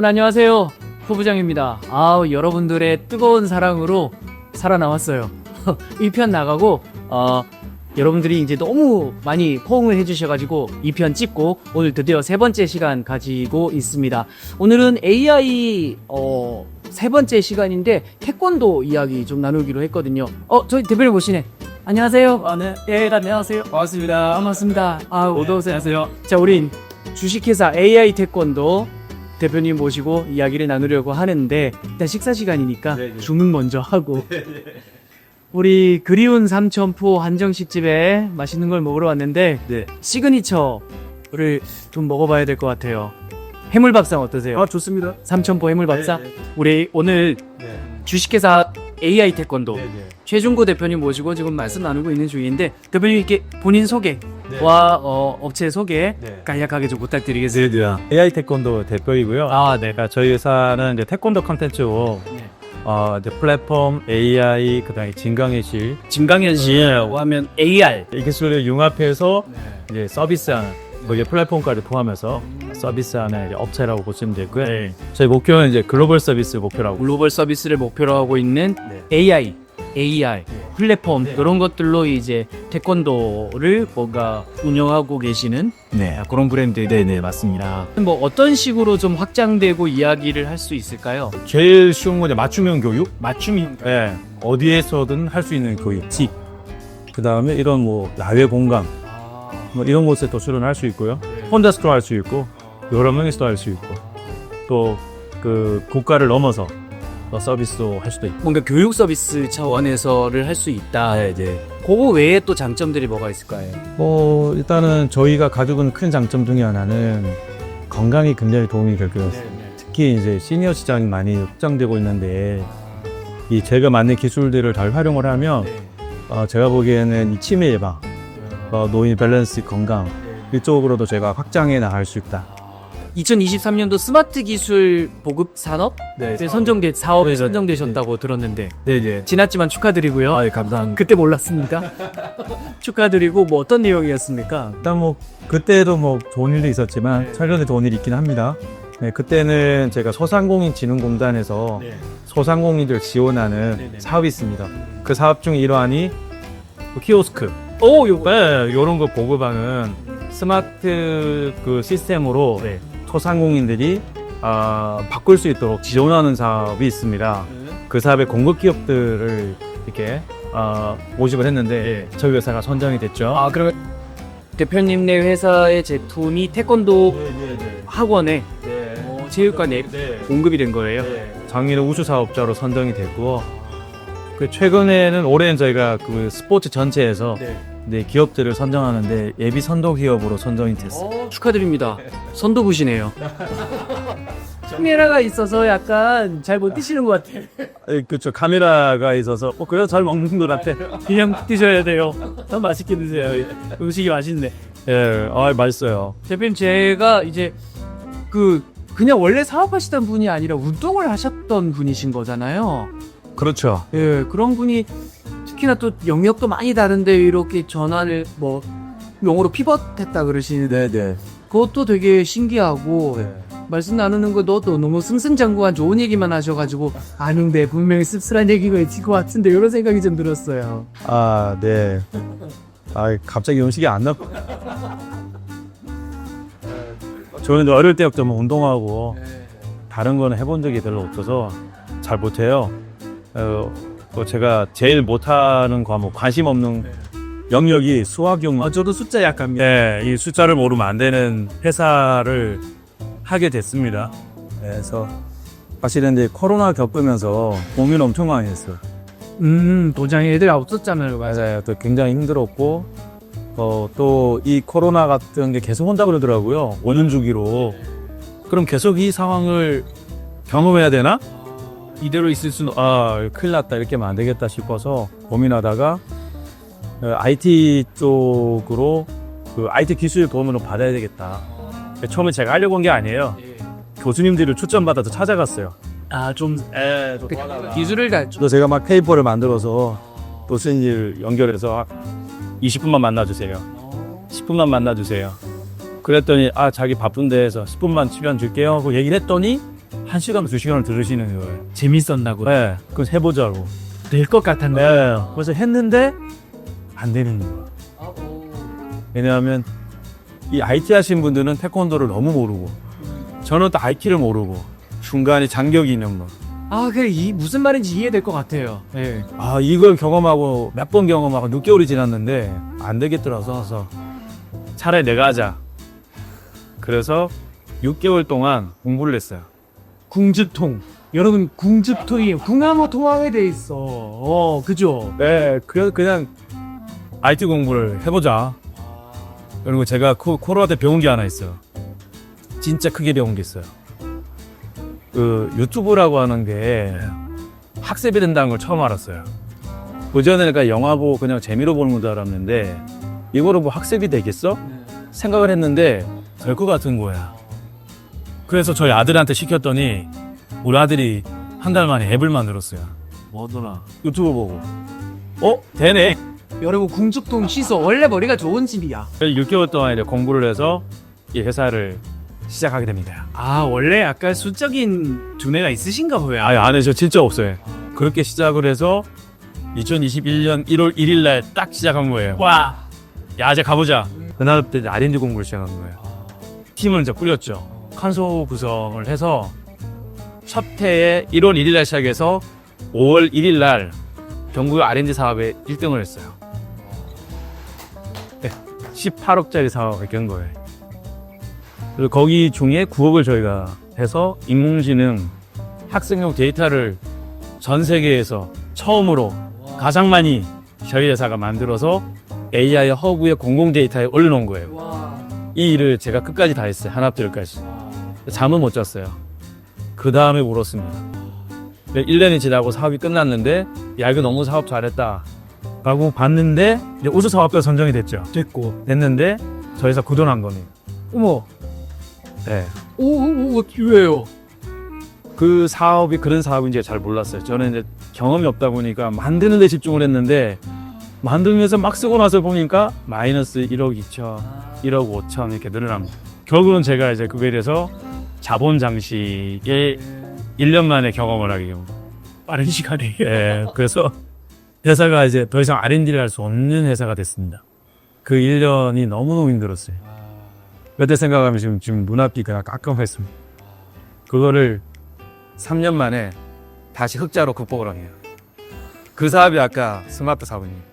여러분 안녕하세요. 부부장입니다. 여러분들의 뜨거운 사랑으로 살아남았어요. 1편 나가고 여러분들이 이제 너무 많이 호응을 해주셔가지고 2편 찍고 오늘 드디어 세 번째 시간 가지고 있습니다. 오늘은 AI 세 번째 시간인데 태권도 이야기 좀 나누기로 했거든요. 저희 대표님 오시네. 안녕하세요. 네. 예, 안녕하세요. 반갑습니다. 반갑습니다. 어서오세요. 안녕하세요. 자, 우린 주식회사 AI 태권도 대표님 모시고 이야기를 나누려고 하는데 일단 식사 시간이니까 네네. 주문 먼저 하고 우리 그리운 삼천포 한정식집에 맛있는 걸 먹으러 왔는데 네. 시그니처를 좀 먹어봐야 될 것 같아요. 해물밥상 어떠세요? 좋습니다. 삼천포 해물밥상? 네. 우리 오늘 네. 주식회사 AI 태권도 네. 최중구 대표님 모시고 지금 말씀 나누고 있는 중인데 대표님 이렇게 본인 소개와 네. 업체 소개 네. 간략하게 좀 부탁드리겠습니다. AI 태권도 대표이고요. 네. 저희 회사는 이제 태권도 컨텐츠로 네. 이제 플랫폼, AI, 그다음에 진강의실 진강현실이라고 하면 AR. 이 기술을 융합해서 이제 서비스하는 이제 플랫폼까지 포함해서 서비스하는 이제 업체라고 보시면 되고요. 네. 저희 목표는 이제 글로벌 서비스 목표라고. 글로벌 서비스를 목표로 하고 있는 네. AI, AR, 플랫폼 네. 그런 것들로 이제 태권도를 뭔가 운영하고 계시는 네. 그런 브랜드. 네네 맞습니다. 뭐 어떤 식으로 좀 확장되고 이야기를 할 수 있을까요? 제일 쉬운 건 이제 맞춤형 교육. 맞춤형. 네. 어디에서든 할 수 있는 교육. 그 다음에 이런 뭐 야외 공간 뭐 이런 곳에 또 출연할 수 있고요. 혼자서도 할 수 있고 여러 명이서도 할 수 있고 또 그 국가를 넘어서 또 서비스도 할 수도 있고. 뭔가 교육 서비스 차원에서를 할 수 있다. 이제 그거 외에 또 장점들이 뭐가 있을까요? 일단은 저희가 가지고 있는 큰 장점 중에 하나는 건강이 굉장히 도움이 될 거예요. 특히 이제 시니어 시장이 많이 확장되고 있는데 이 제가 만든 기술들을 잘 활용을 하면 제가 보기에는 이 치매 예방, 노인 밸런스 건강 이쪽으로도 제가 확장해 나갈 수 있다. 2023년도 스마트 기술 보급 산업 네, 사업에 선정되셨다고 들었는데 네네. 지났지만 축하드리고요. 감사합니다. 그때 몰랐습니다. 축하드리고 뭐 어떤 내용이었습니까? 일단 뭐 그때도 뭐 좋은 일도 있었지만 최근에 좋은 일이 있긴 합니다. 네, 그때는 제가 소상공인진흥공단에서 소상공인들 지원하는 네네. 사업이 있습니다. 그 사업 중 일환이 키오스크, 이런 거 보급하는 스마트 그 시스템으로 소상공인들이 바꿀 수 있도록 지원하는 사업이 있습니다. 그 사업의 공급 기업들을 이렇게 모집을 했는데 저희 회사가 선정이 됐죠. 그러면 대표님네 회사의 제품이 태권도 학원에 체육관에 공급이 된 거예요? 장인의 우수 사업자로 선정이 됐고, 그 최근에는 올해는 저희가 그 스포츠 전체에서 기업들을 선정하는데 예비 선도 기업으로 선정이 됐어요. 축하드립니다. 선도부시네요. 카메라가 있어서 약간 잘 못 뛰시는 것 같아요. 그렇죠. 카메라가 있어서 그래서 잘 먹는 것 같아. 그냥 뛰셔야 돼요. 더 맛있게 드세요. 음식이 맛있네. 맛있어요. 대표님, 제가 이제 그냥 원래 사업하시던 분이 아니라 운동을 하셨던 분이신 거잖아요. 그렇죠. 그런 분이 특히나 또 영역도 많이 다른데 이렇게 전환을 뭐 용어로 피벗했다 그러시는데 그것도 되게 신기하고 말씀 나누는 것도 너무 승승장구한 좋은 얘기만 하셔가지고 아는데 분명히 씁쓸한 얘기가 있을 것 같은데 이런 생각이 좀 들었어요. 네. 갑자기 음식이 안 나. 저는 어릴 때부터 뭐 운동하고 다른 거는 해본 적이 별로 없어서 잘 못해요. 또 제가 제일 못하는 과목, 관심 없는 영역이 수학용. 저도 숫자 약합니다. 이 숫자를 모르면 안 되는 회사를 하게 됐습니다. 그래서 사실은 이제 코로나 겪으면서 고민 엄청 많이 했어요. 도장에 애들 없었잖아요. 맞아요. 또 굉장히 힘들었고, 또 이 코로나 같은 게 계속 온다 그러더라고요. 5년 주기로. 그럼 계속 이 상황을 경험해야 되나? 이대로 있을 수는, 큰일 났다. 이렇게 하면 안 되겠다 싶어서 고민하다가, IT 쪽으로, IT 기술 도움을 받아야 되겠다. 처음에 제가 하려고 한 게 아니에요. 교수님들을 추천받아서 찾아갔어요. 좀 기술을 다 또 제가 막 페이퍼를 만들어서 교수님을 연결해서 20분만 만나주세요. 10분만 만나주세요. 그랬더니 자기 바쁜데 해서 10분만 시간 줄게요 하고 얘기를 했더니 1시간, 2시간을 들으시는 거예요. 재밌었나고. 네, 그럼 해보자고. 될 것 같았네. 네, 그래서 했는데 안 되는 거예요. 왜냐하면 이 IT 하신 분들은 태권도를 너무 모르고 저는 또 IT를 모르고 중간에 장벽이 있는 거. 아, 그래, 무슨 말인지 이해될 것 같아요. 예. 아, 이걸 경험하고 몇 번 경험하고 6개월이 지났는데 안 되겠더라서 해서 차라리 내가 하자. 그래서 6개월 동안 공부를 했어요. 궁즙통. 여러분, 궁즙통이 궁합어 통합에 돼 있어. 그죠? 네, 그냥 IT 공부를 해보자. 그리고 제가 코로나 때 배운 게 하나 있어요. 진짜 크게 배운 게 있어요. 그 유튜브라고 하는 게 학습이 된다는 걸 처음 알았어요. 그전에 내가 영화 보고 그냥 재미로 보는 줄 알았는데 이거로 뭐 학습이 되겠어? 생각을 했는데 될 것 같은 거야. 그래서 저희 아들한테 시켰더니 우리 아들이 한 달 만에 앱을 만들었어요. 뭐더라? 유튜브 보고. 되네. 여러분, 궁즙통 취소. 원래 머리가 좋은 집이야. 6개월 동안 이제 공부를 해서 이 회사를 시작하게 됩니다. 아, 원래 약간 수적인 두뇌가 있으신가 보여. 아니, 안 해. 저 진짜 없어요. 그렇게 시작을 해서 2021년 1월 1일 날 딱 시작한 거예요. 와. 야, 이제 가보자. 그날부터 이제 R&D 공부를 시작한 거예요. 팀을 이제 꾸렸죠. 칸소 구성을 해서 첫 해에 1월 1일 날 시작해서 5월 1일 날 전국 R&D 사업에 1등을 했어요. 18억짜리 사업을 깬 거예요. 그리고 거기 중에 9억을 저희가 해서 인공지능 학생용 데이터를 전 세계에서 처음으로 가장 많이 저희 회사가 만들어서 AI 허브의 공공 데이터에 올려놓은 거예요. 이 일을 제가 끝까지 다 했어요. 하나부터 10까지. 잠은 못 잤어요. 그 다음에 울었습니다. 1년이 지나고 사업이 끝났는데 야, 이거 너무 사업 잘했다 라고 봤는데 이제 우수 사업가 선정이 됐는데 저희 회사 구도난 거네요. 어머. 네. 왜요? 그 사업이 그런 사업인지 잘 몰랐어요. 저는 이제 경험이 없다 보니까 만드는 데 집중을 했는데 만들면서 막 쓰고 나서 보니까 마이너스 1억 2천, 1억 5천 이렇게 늘어납니다. 결국은 제가 이제 그거에 대해서 자본 장식에 1년 만에 경험을 하게 됩니다. 빠른 시간에. 예, 그래서 회사가 이제 더 이상 R&D를 할 수 없는 회사가 됐습니다. 그 1년이 너무너무 힘들었어요. 그때 생각하면 지금 눈앞이 그냥 깜깜했습니다. 그거를 3년 만에 다시 흑자로 극복을 하네요. 그 사업이 아까 스마트 사업입니다.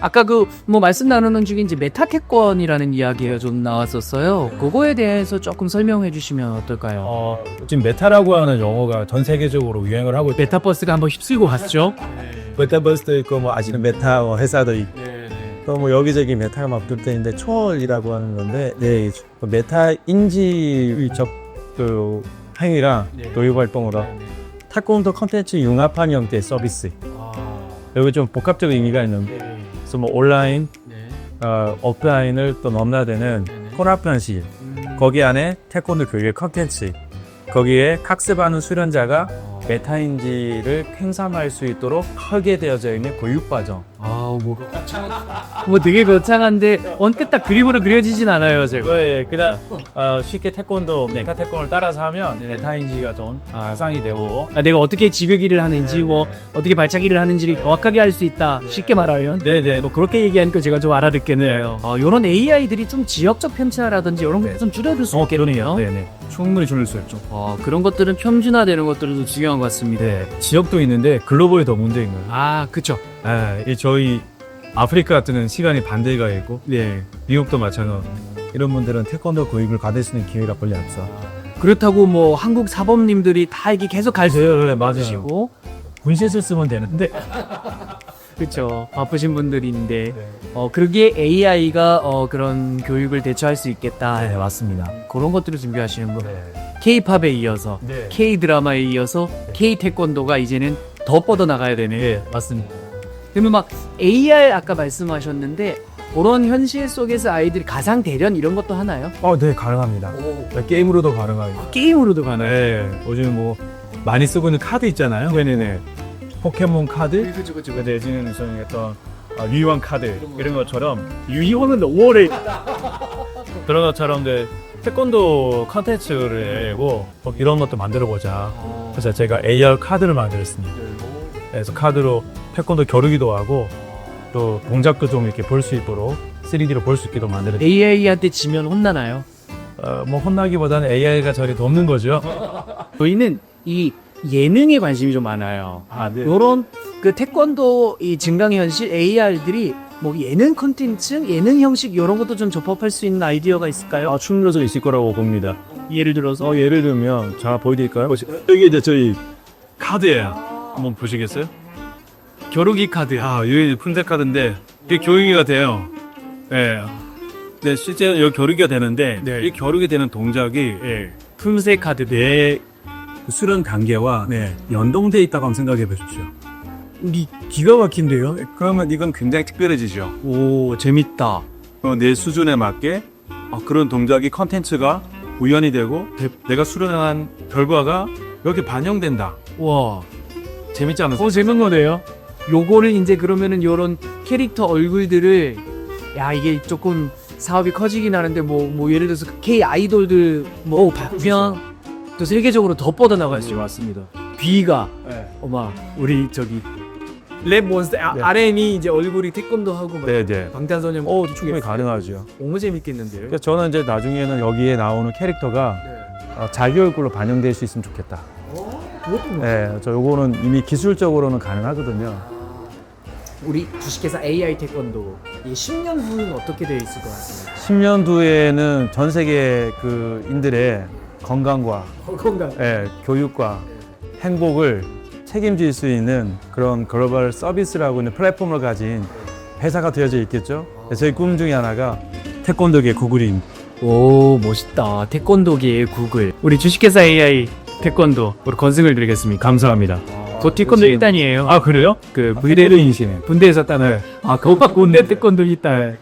아까 말씀 나누는 중에 이제 메타캐권이라는 이야기가 좀 나왔었어요. 그거에 대해서 조금 설명해 주시면 어떨까요? 지금 메타라고 하는 용어가 전 세계적으로 유행을 하고 있죠. 메타버스가 한번 휩쓸고 갔죠. 메타버스도 있고 뭐 아시는 메타 회사도 있고 또 뭐 여기저기 메타가 막 돌때는데 초월이라고 하는 건데 메타 인지적 그 행위랑 도입 활동으로 태권도 컨텐츠 융합한 형태의 서비스. 여기 좀 복합적인 의미가 있는데 그래서 뭐 온라인, 오프라인을 또 넘나드는 혼합현실. 거기 안에 태권도 교육 컨텐츠. 거기에 학습하는 수련자가 메타인지를 팽삼할 수 있도록 설계되어져 있는 교육과정. 되게 거창한데 언뜻 딱 그림으로 그려지진 않아요, 제가. 네, 그냥 쉽게 태권도, 메타 태권을 따라서 하면 메타인지가 좀 향상이 되고. 내가 어떻게 지그기를 하는지, 어떻게 발차기를 하는지를 정확하게 할 수 있다. 쉽게 말하면. 네네. 그렇게 얘기하니까 제가 좀 알아듣겠네요. 이런 AI들이 좀 지역적 편차라든지 이런 거 좀 줄여줄 수 있겠네요. 네네. 충분히 줄일 수 있죠. 그런 것들은 평준화되는 것들도 중요한 것 같습니다. 네. 지역도 있는데 글로벌이 더 문제인 거예요. 그쵸. 이 저희 아프리카 같은 시간이 반대가 있고, 미국도 마찬가지. 이런 분들은 태권도 교육을 받을 수 있는 기회가 별로 없어. 그렇다고 한국 사범님들이 다 이게 계속 갈 수 네, 맞아요. 있고. 분실을 쓰면 되는데. 그렇죠. 바쁘신 분들인데 그러기에 AI가 그런 교육을 대처할 수 있겠다. 네, 맞습니다. 그런 것들을 준비하시는 거. K-팝에 이어서 K-드라마에 이어서 K-태권도가 이제는 더 뻗어 나가야 되네. 네, 맞습니다. 그러면 AR 아까 말씀하셨는데 그런 현실 속에서 아이들이 가상 대련 이런 것도 하나요? 네, 가능합니다. 게임으로도 가능합니다. 게임으로도 가나요? 네, 요즘 뭐 많이 쓰고 있는 카드 있잖아요. 네네네. 포켓몬 카드, 그죠. 내지는 저희 어떤 유희왕 카드 이런 것처럼 유희원은 5월에 그런 것처럼 태권도 컨텐츠를 내고 뭐 이런 것도 만들어 보자. 그래서 제가 AR 카드를 만들었습니다. 그래서 카드로 태권도 겨루기도 하고 또 동작도 좀 이렇게 볼 수 있도록 3D로 볼 수 있게도 만들었어요. AI한테 지면 혼나나요? 뭐 혼나기보다는 AI가 저리 돕는 거죠. 저희는 이 예능에 관심이 좀 많아요. 아, 네. 요런 그 태권도 이 증강현실 AR들이 뭐 예능 콘텐츠, 예능 형식 이런 것도 좀 접합할 수 있는 아이디어가 있을까요? 충분히 있을 거라고 봅니다. 예를 들어서 예를 들면 자 보여드릴까요? 여기 이제 저희 카드예요. 한번 보시겠어요? 겨루기 카드. 아, 이게 푼셋 카드인데 이게 겨루기가 돼요. 예. 네, 실제로 여기 겨루기가 되는데 네. 이 겨루기 되는 동작이 품새 카드. 내 수련 단계와 연동돼 있다고 한번 생각해 보십시오. 기가 막힌데요? 그러면 이건 굉장히 특별해지죠. 오, 재밌다. 내 수준에 맞게 그런 동작이 컨텐츠가 우연이 되고 내가 수련한 결과가 여기 반영된다. 와, 재밌지 않으세요? 재밌는 거네요. 요거를 이제 그러면은 요런 캐릭터 얼굴들을 야, 이게 조금 사업이 커지긴 하는데 뭐 예를 들어서 K 아이돌들 뭐 바꾸면 또 세계적으로 더 뻗어나가죠. 맞습니다. B가 네. 어마 우리 저기 랩 몬스터 RM이 이제 얼굴이 태권도 하고 막 네. 방탄소년 충분히 가능하죠. 너무 재밌겠는데요. 그래서 저는 이제 나중에는 여기에 나오는 캐릭터가 자기 얼굴로 반영될 수 있으면 좋겠다. 네, 저 요거는 이미 기술적으로는 가능하거든요. 우리 주식회사 AI 태권도 이 10년 후는 어떻게 되어 있을 것 같습니다. 10년 뒤에는 전 세계 그 인들의 건강과 건강. 교육과 행복을 책임질 수 있는 그런 글로벌 서비스라고 있는 플랫폼을 가진 회사가 되어져 있겠죠. 저희 꿈 중에 하나가 태권도계 구글입니다. 오, 멋있다. 태권도계의 구글. 우리 주식회사 AI 태권도 우리 건승을 드리겠습니다. 감사합니다. 저 태권도 1단이에요. 아, 그래요? 그 그대로 인신해. 군대에서 따는. 아, 그거 군대 태권도 1단.